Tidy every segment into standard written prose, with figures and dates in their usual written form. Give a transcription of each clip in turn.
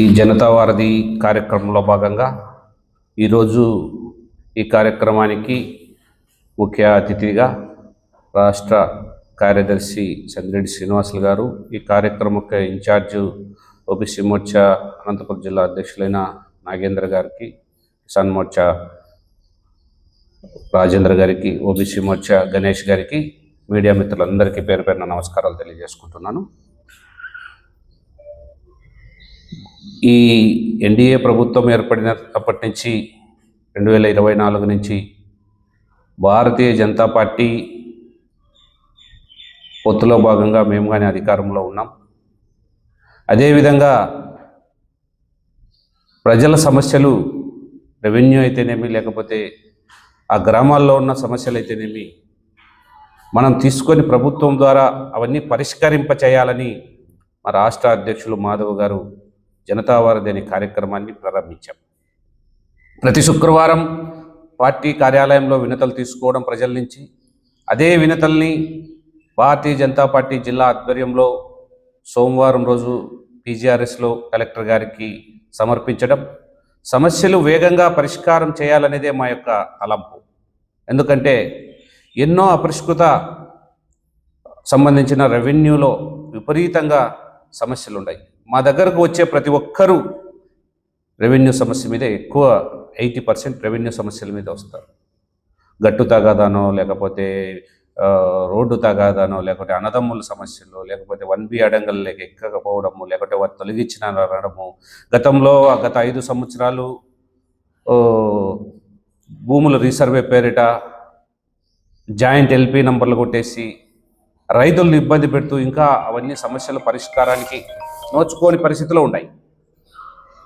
ఈ జనతా వారధి కార్యక్రమంలో భాగంగా ఈరోజు ఈ కార్యక్రమానికి ముఖ్య అతిథిగా రాష్ట్ర కార్యదర్శి సంగిరెడ్డి శ్రీనివాసులు గారు, ఈ కార్యక్రమకు ఇన్ఛార్జ్ ఓబీసీ మోర్చా అనంతపురం జిల్లా అధ్యక్షులైన నాగేంద్ర గారికి, కిసాన్ మోర్చా రాజేంద్ర గారికి, ఓబీసీ మోర్చా గణేష్ గారికి, మీడియా మిత్రులందరికీ పేరు పేరున నమస్కారాలు తెలియజేసుకుంటున్నాను. ఈ ఎన్డీఏ ప్రభుత్వం ఏర్పడినప్పటి నుంచి 2024 నుంచి భారతీయ జనతా పార్టీ పొత్తులో భాగంగా మేము కానీ అధికారంలో ఉన్నాం. అదేవిధంగా ప్రజల సమస్యలు, రెవెన్యూ అయితేనేమి, లేకపోతే ఆ గ్రామాల్లో ఉన్న సమస్యలు అయితేనేమి మనం తీసుకొని ప్రభుత్వం ద్వారా అవన్నీ పరిష్కరింపచేయాలని మా రాష్ట్ర అధ్యక్షులు మాధవ్ గారు జనతా వారధి అనే కార్యక్రమాన్ని ప్రారంభించాం. ప్రతి శుక్రవారం పార్టీ కార్యాలయంలో వినతులు తీసుకోవడం ప్రజల నుంచి, అదే వినతుల్ని భారతీయ జనతా పార్టీ జిల్లా ఆధ్వర్యంలో సోమవారం రోజు పీజీఆర్ఎస్లో కలెక్టర్ గారికి సమర్పించడం, సమస్యలు వేగంగా పరిష్కారం చేయాలనేదే మా యొక్క తలంపు. ఎందుకంటే ఎన్నో అపరిష్కృత సంబంధించిన రెవెన్యూలో విపరీతంగా సమస్యలు ఉన్నాయి. మా దగ్గరకు వచ్చే ప్రతి ఒక్కరూ రెవెన్యూ సమస్య మీద ఎక్కువ 80% రెవెన్యూ సమస్యల మీద వస్తారు. గట్టు తగాదానో, లేకపోతే రోడ్డు తగాదానో, లేకపోతే అన్నదమ్ముల సమస్యలు, లేకపోతే 1B అడంగల్ లేక ఎక్కకపోవడము, లేకపోతే వారు తొలగించిన అనడము, గత 5 సంవత్సరాలు భూముల రీసర్వే పేరిట జాయింట్ ఎల్పీ నంబర్లు కొట్టేసి రైతులను ఇబ్బంది పెడుతూ ఇంకా అవన్నీ సమస్యల పరిష్కారానికి నోచుకోని పరిస్థితిలో ఉన్నాయి.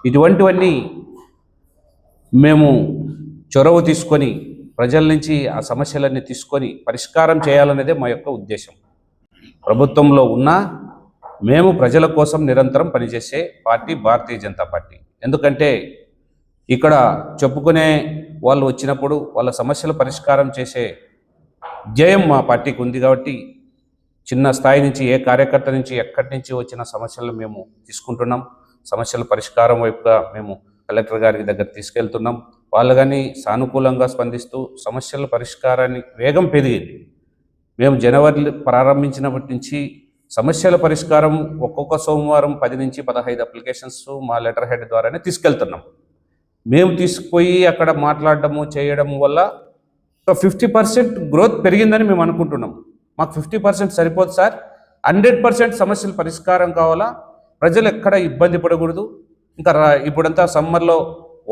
ఇటువంటివన్నీ మేము చొరవ తీసుకొని ప్రజల నుంచి ఆ సమస్యలన్నీ తీసుకొని పరిష్కారం చేయాలనేదే మా యొక్క ఉద్దేశం. ప్రభుత్వంలో ఉన్నా మేము ప్రజల కోసం నిరంతరం పనిచేసే పార్టీ భారతీయ జనతా పార్టీ. ఎందుకంటే ఇక్కడ చెప్పుకునే వాళ్ళు వచ్చినప్పుడు వాళ్ళ సమస్యల పరిష్కారం చేసే ధ్యేయం మా పార్టీకి ఉంది. కాబట్టి చిన్న స్థాయి నుంచి, ఏ కార్యకర్త నుంచి, ఎక్కడి నుంచి వచ్చిన సమస్యలను మేము తీసుకుంటున్నాం. సమస్యల పరిష్కారం వైపుగా మేము కలెక్టర్ గారి దగ్గర తీసుకెళ్తున్నాం. వాళ్ళు కానీ సానుకూలంగా స్పందిస్తూ సమస్యల పరిష్కారాన్ని వేగం పెరిగింది. మేము జనవరి ప్రారంభించినప్పటి నుంచి సమస్యల పరిష్కారం ఒక్కొక్క సోమవారం 10 నుంచి 15 అప్లికేషన్స్ మా లెటర్ హెడ్ ద్వారానే తీసుకెళ్తున్నాం. మేము తీసుకుపోయి అక్కడ మాట్లాడటము చేయడం వల్ల ఒక 50% గ్రోత్ పెరిగిందని మేము అనుకుంటున్నాం. మాకు 50% సరిపోదు సార్, 100% సమస్యల పరిష్కారం కావాలా, ప్రజలు ఎక్కడ ఇబ్బంది పడకూడదు. ఇంకా ఇప్పుడంతా సమ్మర్లో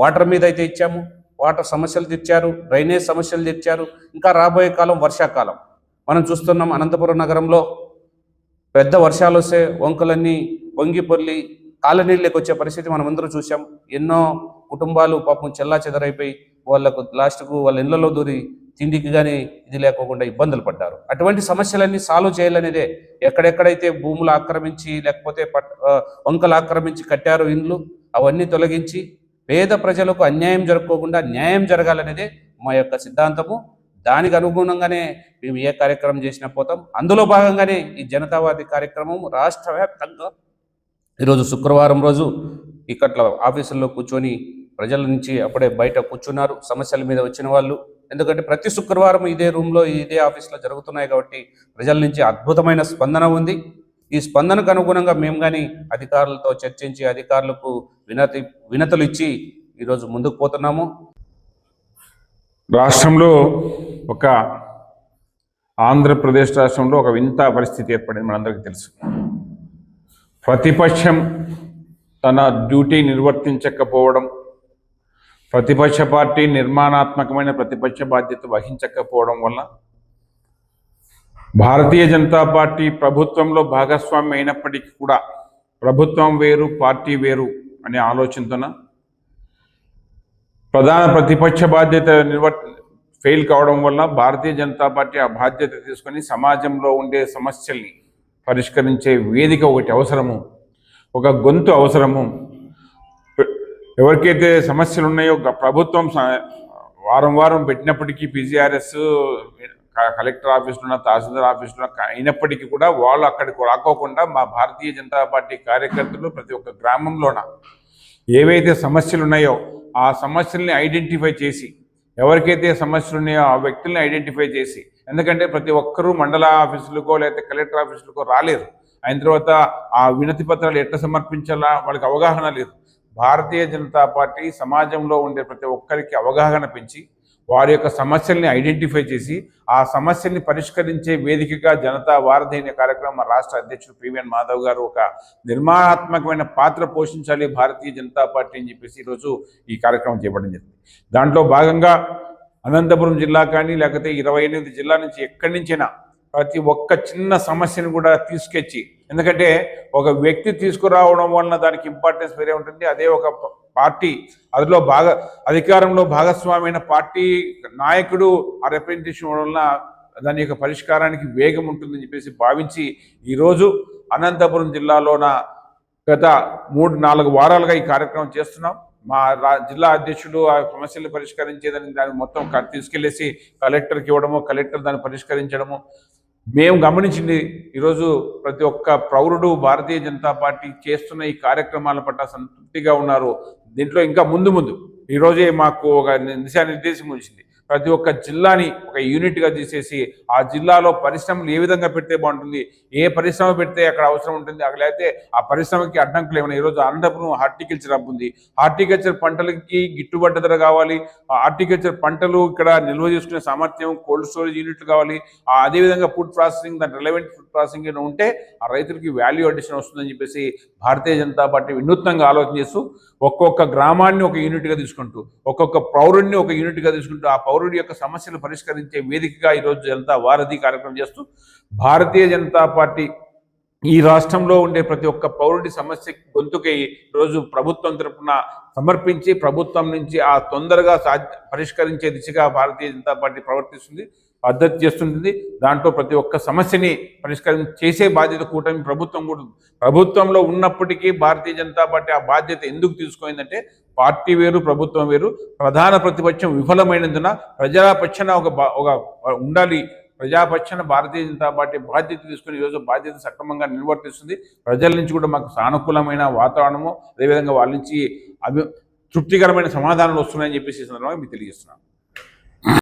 వాటర్ మీద అయితే ఇచ్చాము, వాటర్ సమస్యలు తెచ్చారు, డ్రైనేజ్ సమస్యలు తెచ్చారు. ఇంకా రాబోయే కాలం వర్షాకాలం మనం చూస్తున్నాం. అనంతపురం నగరంలో పెద్ద వర్షాలు వస్తే వంకలన్నీ పొంగి పొర్లి కాలనీళ్ళకి వచ్చే పరిస్థితి మనం అందరూ చూసాం. ఎన్నో కుటుంబాలు పాపం చెల్లా చెదరైపోయి వాళ్ళకు లాస్ట్కు వాళ్ళ ఇళ్లలో దూరి తిండికి కానీ ఇది లేకోకుండా ఇబ్బందులు పడ్డారు. అటువంటి సమస్యలన్నీ సాల్వ్ చేయాలనేదే, ఎక్కడెక్కడైతే భూములు ఆక్రమించి లేకపోతే వంకలు ఆక్రమించి కట్టారో ఇండ్లు, అవన్నీ తొలగించి పేద ప్రజలకు అన్యాయం జరగకోకుండా న్యాయం జరగాలనేదే మా యొక్క సిద్ధాంతము. దానికి అనుగుణంగానే మేము ఏ కార్యక్రమం చేసినా పోతాం. అందులో భాగంగానే ఈ జనతావాది కార్యక్రమం రాష్ట్ర వ్యాప్తంగా ఈరోజు శుక్రవారం రోజు ఇక్కట్ల ఆఫీసుల్లో కూర్చొని ప్రజల నుంచి అప్పుడే బయట కూర్చున్నారు సమస్యల మీద వచ్చిన వాళ్ళు. ఎందుకంటే ప్రతి శుక్రవారం ఇదే రూమ్లో, ఇదే ఆఫీస్లో జరుగుతున్నాయి కాబట్టి ప్రజల నుంచి అద్భుతమైన స్పందన ఉంది. ఈ స్పందనకు అనుగుణంగా మేము కానీ అధికారులతో చర్చించి అధికారులకు వినతులు ఇచ్చి ఈరోజు ముందుకు పోతున్నాము. రాష్ట్రంలో ఆంధ్రప్రదేశ్ రాష్ట్రంలో ఒక వింత పరిస్థితి ఏర్పడింది, మనందరికీ తెలుసు. ప్రతిపక్షం తన డ్యూటీ నిర్వర్తించకపోవడం, ప్రతిపక్ష పార్టీ నిర్మాణాత్మకమైన ప్రతిపక్ష బాధ్యత వహించకపోవడం వల్ల భారతీయ జనతా పార్టీ ప్రభుత్వంలో భాగస్వామ్యం అయినప్పటికీ కూడా ప్రభుత్వం వేరు పార్టీ వేరు అనే ఆలోచనతోన ప్రధాన ప్రతిపక్ష బాధ్యత ఫెయిల్ కావడం వల్ల భారతీయ జనతా పార్టీ ఆ బాధ్యత తీసుకొని సమాజంలో ఉండే సమస్యల్ని పరిష్కరించే వేదిక ఒకటి అవసరము, ఒక గొంతు అవసరము. ఎవరికైతే సమస్యలు ఉన్నాయో ప్రభుత్వం వారం వారం పెట్టినప్పటికీ పీజీఆర్ఎస్ కలెక్టర్ ఆఫీసులో తహసీల్దార్ ఆఫీసులో అయినప్పటికీ కూడా వాళ్ళు అక్కడికి రాకోకుండా మా భారతీయ జనతా పార్టీ కార్యకర్తలు ప్రతి ఒక్క గ్రామంలోన ఏవైతే సమస్యలు ఉన్నాయో ఆ సమస్యల్ని ఐడెంటిఫై చేసి, ఎవరికైతే సమస్యలు ఉన్నాయో ఆ వ్యక్తుల్ని ఐడెంటిఫై చేసి, ఎందుకంటే ప్రతి ఒక్కరూ మండల ఆఫీసులకో లేకపోతే కలెక్టర్ ఆఫీసులకో రాలేరు. అయిన తర్వాత ఆ వినతి పత్రాలు ఎట్లా సమర్పించాలా వాళ్ళకి అవగాహన లేదు. భారతీయ జనతా పార్టీ సమాజంలో ఉండే ప్రతి ఒక్కరికి అవగాహన పెంచి వారి యొక్క సమస్యల్ని ఐడెంటిఫై చేసి ఆ సమస్యల్ని పరిష్కరించే వేదికగా జనతా వారధి అనే కార్యక్రమం మా రాష్ట్ర అధ్యక్షుడు పివిఎన్ మాధవ్ గారు ఒక నిర్మాణాత్మకమైన పాత్ర పోషించాలి భారతీయ జనతా పార్టీ అని చెప్పేసి ఈరోజు ఈ కార్యక్రమం చేపట్టడం జరిగింది. దాంట్లో భాగంగా అనంతపురం జిల్లా కానీ లేకపోతే 28 జిల్లా నుంచి ఎక్కడి నుంచైనా ప్రతి ఒక్క చిన్న సమస్యను కూడా తీసుకొచ్చి, ఎందుకంటే ఒక వ్యక్తి తీసుకురావడం వలన దానికి ఇంపార్టెన్స్ వేరే ఉంటుంది. అదే ఒక పార్టీ అందులో అధికారంలో భాగస్వామైన పార్టీ నాయకుడు ఆ రిప్రజెంటేషన్ వలన దాని యొక్క పరిష్కారానికి వేగం ఉంటుందని చెప్పేసి భావించి ఈరోజు అనంతపురం జిల్లాలోన గత 3-4 వారాలుగా ఈ కార్యక్రమం చేస్తున్నాం. మా జిల్లా అధ్యక్షుడు ఆ సమస్యలు పరిష్కరించేదని దాన్ని మొత్తం తీసుకెళ్లేసి కలెక్టర్కి ఇవ్వడము, కలెక్టర్ దాన్ని పరిష్కరించడము మేము గమనించింది. ఈరోజు ప్రతి ఒక్క పౌరుడు భారతీయ జనతా పార్టీ చేస్తున్న ఈ కార్యక్రమాల పట్ల సంతృప్తిగా ఉన్నారు. దీంట్లో ఇంకా ముందు ఈరోజే మాకు ఒక దిశానిర్దేశం వచ్చింది. ప్రతి ఒక్క జిల్లాని ఒక యూనిట్గా తీసేసి ఆ జిల్లాలో పరిశ్రమలు ఏ విధంగా పెడితే బాగుంటుంది, ఏ పరిశ్రమ పెడితే అక్కడ అవసరం ఉంటుంది, అక్కడ అయితే ఆ పరిశ్రమకి అడ్డంకులు ఏమైనా. ఈరోజు అనంతపురం హార్టికల్చర్ హబ్ ఉంది. హార్టికల్చర్ పంటలకి గిట్టుబాటు ధర కావాలి, హార్టికల్చర్ పంటలు ఇక్కడ నిల్వ చేసుకునే సామర్థ్యం, కోల్డ్ స్టోరేజ్ యూనిట్లు కావాలి. అదేవిధంగా ఫుడ్ ప్రాసెసింగ్, దాని రిలవెంట్ ఫుడ్ ప్రాసెసింగ్ ఉంటే ఆ రైతులకి వాల్యూ అడిషన్ వస్తుందని చెప్పేసి భారతీయ జనతా పార్టీ వినూత్నంగా ఆలోచన చేస్తూ ఒక్కొక్క గ్రామాన్ని ఒక యూనిట్గా తీసుకుంటూ, ఒక్కొక్క పౌరుడిని ఒక యూనిట్గా తీసుకుంటూ ఆ పౌరుడి యొక్క సమస్యలు పరిష్కరించే వేదికగా ఈరోజు జనతా వారధి కార్యక్రమం చేస్తూ భారతీయ జనతా పార్టీ ఈ రాష్ట్రంలో ఉండే ప్రతి ఒక్క పౌరుడి సమస్య గొంతుకై రోజు ప్రభుత్వం తరపున సమర్పించి ప్రభుత్వం నుంచి ఆ తొందరగా పరిష్కరించే దిశగా భారతీయ జనతా పార్టీ ప్రవర్తిస్తుంది, పద్ధతి చేస్తుంటుంది. దాంట్లో ప్రతి ఒక్క సమస్యని చేసే బాధ్యత కూటమి ప్రభుత్వం కూడా. ప్రభుత్వంలో ఉన్నప్పటికీ భారతీయ జనతా పార్టీ ఆ బాధ్యత ఎందుకు తీసుకుందంటే పార్టీ వేరు, ప్రభుత్వం వేరు. ప్రధాన ప్రతిపక్షం విఫలమైనందున ప్రజాపక్షాన ఒక ఉండాలి. ప్రజాపక్షాన భారతీయ జనతా పార్టీ బాధ్యత తీసుకుని ఈరోజు బాధ్యత సక్రమంగా నిర్వర్తిస్తుంది. ప్రజల నుంచి కూడా మాకు సానుకూలమైన వాతావరణము, అదేవిధంగా వాళ్ళ నుంచి తృప్తికరమైన సమాధానాలు వస్తున్నాయని చెప్పేసి సందర్భంగా మీకు తెలియజేస్తున్నాను.